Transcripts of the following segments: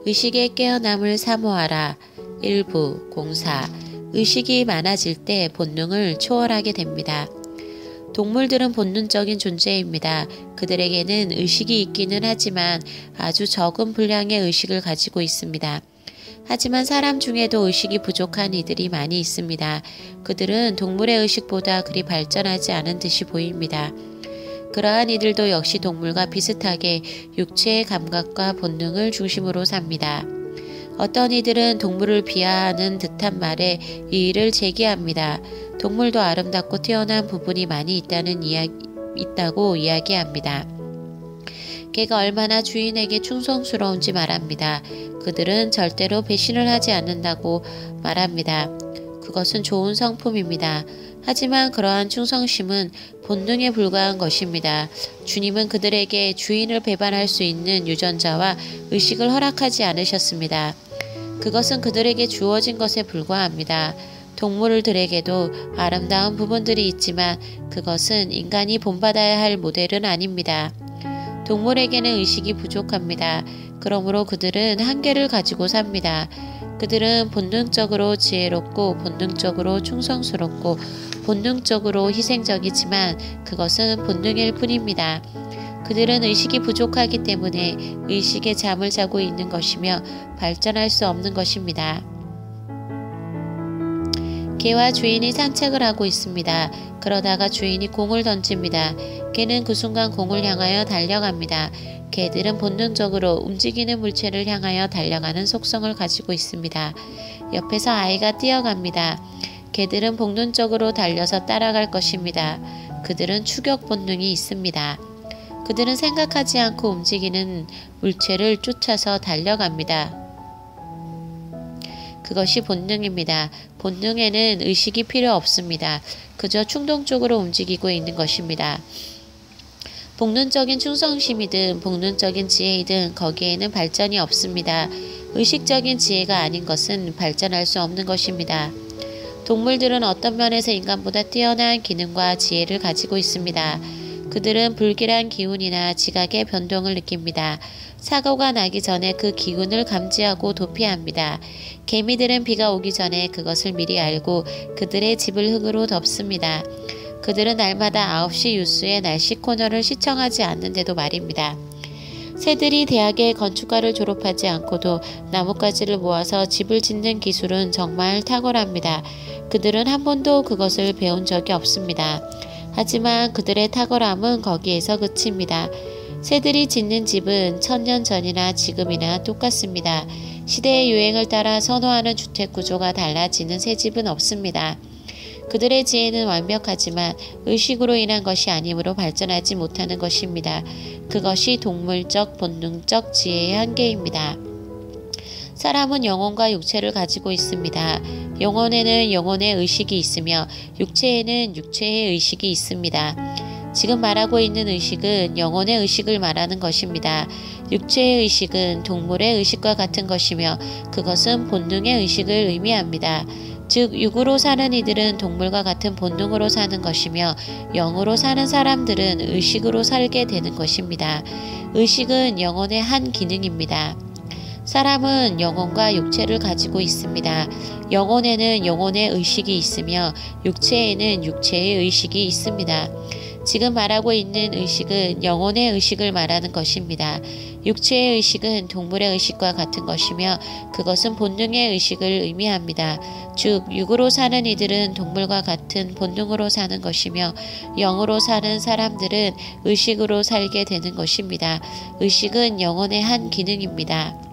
의식의 깨어남을 사모하라. 일부 공사. 의식이 많아질 때 본능을 초월하게 됩니다. 동물들은 본능적인 존재입니다. 그들에게는 의식이 있기는 하지만 아주 적은 분량의 의식을 가지고 있습니다. 하지만 사람 중에도 의식이 부족한 이들이 많이 있습니다. 그들은 동물의 의식보다 그리 발전하지 않은 듯이 보입니다. 그러한 이들도 역시 동물과 비슷하게 육체의 감각과 본능을 중심으로 삽니다. 어떤 이들은 동물을 비하하는 듯한 말에 이의를 제기합니다. 동물도 아름답고 뛰어난 부분이 많이 있다고 이야기합니다. 개가 얼마나 주인에게 충성스러운지 말합니다. 그들은 절대로 배신을 하지 않는다고 말합니다. 그것은 좋은 성품입니다. 하지만 그러한 충성심은 본능에 불과한 것입니다. 주님은 그들에게 주인을 배반할 수 있는 유전자와 의식을 허락하지 않으셨습니다. 그것은 그들에게 주어진 것에 불과합니다. 동물들에게도 아름다운 부분들이 있지만 그것은 인간이 본받아야 할 모델은 아닙니다. 동물에게는 의식이 부족합니다. 그러므로 그들은 한계를 가지고 삽니다. 그들은 본능적으로 지혜롭고 본능적으로 충성스럽고 본능적으로 희생적이지만 그것은 본능일 뿐입니다. 그들은 의식이 부족하기 때문에 의식의 잠을 자고 있는 것이며 발전할 수 없는 것입니다. 개와 주인이 산책을 하고 있습니다. 그러다가 주인이 공을 던집니다. 개는 그 순간 공을 향하여 달려갑니다. 개들은 본능적으로 움직이는 물체를 향하여 달려가는 속성을 가지고 있습니다. 옆에서 아이가 뛰어갑니다. 개들은 본능적으로 달려서 따라갈 것입니다. 그들은 추격 본능이 있습니다. 그들은 생각하지 않고 움직이는 물체를 쫓아서 달려갑니다. 그것이 본능입니다. 본능에는 의식이 필요 없습니다. 그저 충동적으로 움직이고 있는 것입니다. 본능적인 충성심이든 본능적인 지혜이든 거기에는 발전이 없습니다. 의식적인 지혜가 아닌 것은 발전할 수 없는 것입니다. 동물들은 어떤 면에서 인간보다 뛰어난 기능과 지혜를 가지고 있습니다. 그들은 불길한 기운이나 지각의 변동을 느낍니다. 사고가 나기 전에 그 기운을 감지하고 도피합니다. 개미들은 비가 오기 전에 그것을 미리 알고 그들의 집을 흙으로 덮습니다. 그들은 날마다 9시 뉴스의 날씨 코너를 시청하지 않는데도 말입니다. 새들이 대학의 건축과를 졸업하지 않고도 나뭇가지를 모아서 집을 짓는 기술은 정말 탁월합니다. 그들은 한 번도 그것을 배운 적이 없습니다. 하지만 그들의 탁월함은 거기에서 그칩니다. 새들이 짓는 집은 1000년 전이나 지금이나 똑같습니다. 시대의 유행을 따라 선호하는 주택 구조가 달라지는 새 집은 없습니다. 그들의 지혜는 완벽하지만 의식으로 인한 것이 아니므로 발전하지 못하는 것입니다. 그것이 동물적, 본능적 지혜의 한계입니다. 사람은 영혼과 육체를 가지고 있습니다. 영혼에는 영혼의 의식이 있으며 육체에는 육체의 의식이 있습니다. 지금 말하고 있는 의식은 영혼의 의식을 말하는 것입니다. 육체의 의식은 동물의 의식과 같은 것이며 그것은 본능의 의식을 의미합니다. 즉 육으로 사는 이들은 동물과 같은 본능으로 사는 것이며 영으로 사는 사람들은 의식으로 살게 되는 것입니다. 의식은 영혼의 한 기능입니다. 사람은 영혼과 육체를 가지고 있습니다. 영혼에는 영혼의 의식이 있으며 육체에는 육체의 의식이 있습니다. 지금 말하고 있는 의식은 영혼의 의식을 말하는 것입니다. 육체의 의식은 동물의 의식과 같은 것이며 그것은 본능의 의식을 의미합니다. 즉 육으로 사는 이들은 동물과 같은 본능으로 사는 것이며 영으로 사는 사람들은 의식으로 살게 되는 것입니다. 의식은 영혼의 한 기능입니다.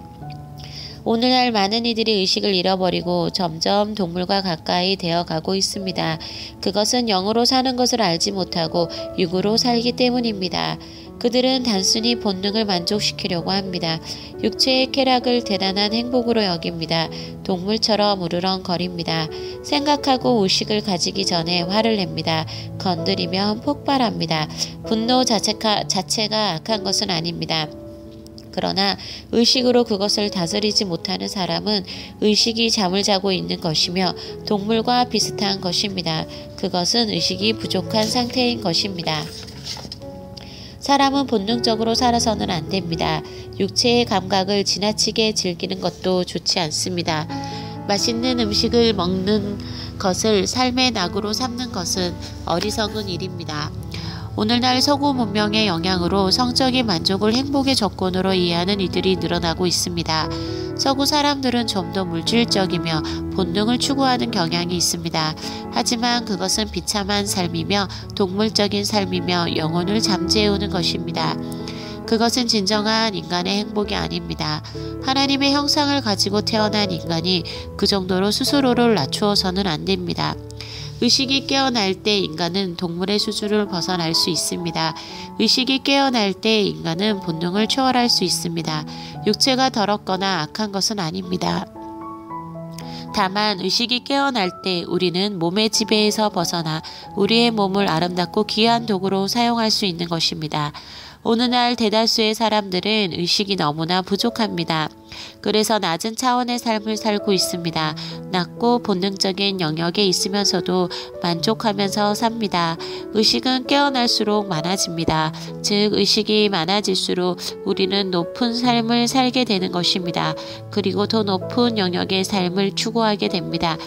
오늘날 많은 이들이 의식을 잃어버리고 점점 동물과 가까이 되어가고 있습니다. 그것은 영으로 사는 것을 알지 못하고 육으로 살기 때문입니다. 그들은 단순히 본능을 만족시키려고 합니다. 육체의 쾌락을 대단한 행복으로 여깁니다. 동물처럼 우르렁거립니다. 생각하고 의식을 가지기 전에 화를 냅니다. 건드리면 폭발합니다. 분노 자체가 악한 것은 아닙니다. 그러나 의식으로 그것을 다스리지 못하는 사람은 의식이 잠을 자고 있는 것이며 동물과 비슷한 것입니다. 그것은 의식이 부족한 상태인 것입니다. 사람은 본능적으로 살아서는 안 됩니다. 육체의 감각을 지나치게 즐기는 것도 좋지 않습니다. 맛있는 음식을 먹는 것을 삶의 낙으로 삼는 것은 어리석은 일입니다. 오늘날 서구 문명의 영향으로 성적인 만족을 행복의 조건으로 이해하는 이들이 늘어나고 있습니다. 서구 사람들은 좀 더 물질적이며 본능을 추구하는 경향이 있습니다. 하지만 그것은 비참한 삶이며 동물적인 삶이며 영혼을 잠재우는 것입니다. 그것은 진정한 인간의 행복이 아닙니다. 하나님의 형상을 가지고 태어난 인간이 그 정도로 스스로를 낮추어서는 안 됩니다. 의식이 깨어날 때 인간은 동물의 수준을 벗어날 수 있습니다. 의식이 깨어날 때 인간은 본능을 초월할 수 있습니다. 육체가 더럽거나 악한 것은 아닙니다. 다만 의식이 깨어날 때 우리는 몸의 지배에서 벗어나 우리의 몸을 아름답고 귀한 도구로 사용할 수 있는 것입니다. 오늘날 대다수의 사람들은 의식이 너무나 부족합니다. 그래서 낮은 차원의 삶을 살고 있습니다. 낮고 본능적인 영역에 있으면서도 만족하면서 삽니다. 의식은 깨어날수록 많아집니다. 즉 의식이 많아질수록 우리는 높은 삶을 살게 되는 것입니다. 그리고 더 높은 영역의 삶을 추구하게 됩니다.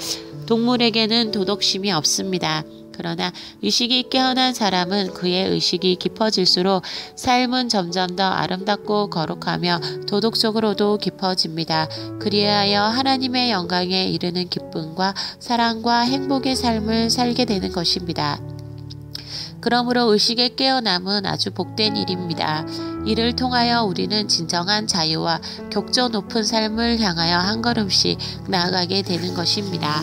동물에게는 도덕심이 없습니다. 그러나 의식이 깨어난 사람은 그의 의식이 깊어질수록 삶은 점점 더 아름답고 거룩하며 도덕적으로도 깊어집니다. 그리하여 하나님의 영광에 이르는 기쁨과 사랑과 행복의 삶을 살게 되는 것입니다. 그러므로 의식의 깨어남은 아주 복된 일입니다. 이를 통하여 우리는 진정한 자유와 격조 높은 삶을 향하여 한 걸음씩 나아가게 되는 것입니다.